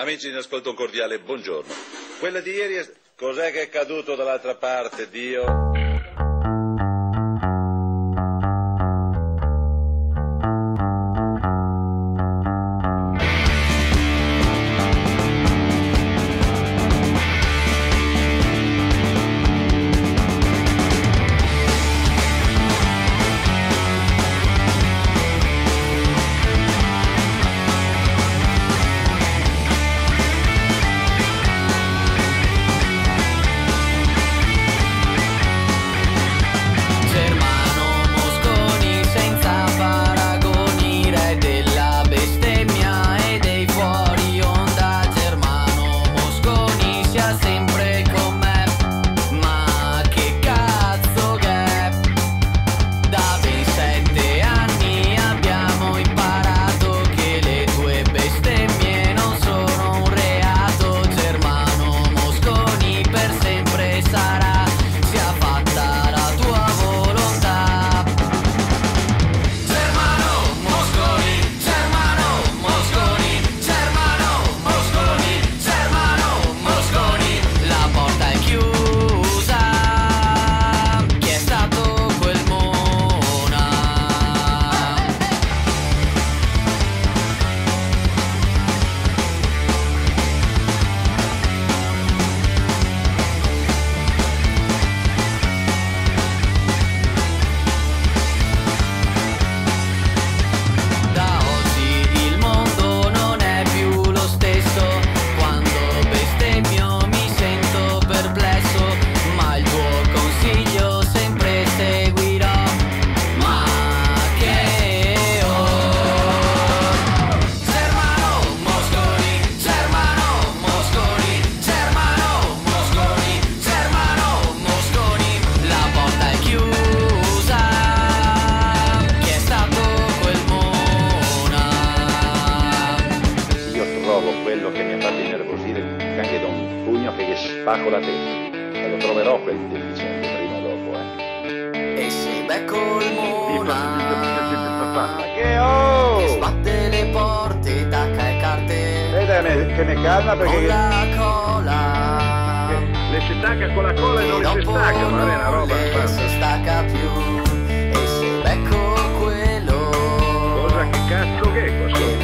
Amici in ascolto, un cordiale buongiorno. Quella di ieri cos'è che è caduto dall'altra parte, Dio? Quello che mi ha fatto innervosire anche da un pugno che gli spacco la testa, e lo troverò quel deficiente prima o dopo, E se becco il Mona che sbatte le porte, tacca e carte, veda che mi calma perché con la cola, le si stacca con la cola e non le si stacca, ma è una roba, non si stacca più. E se becco quello cosa che cazzo che è questo?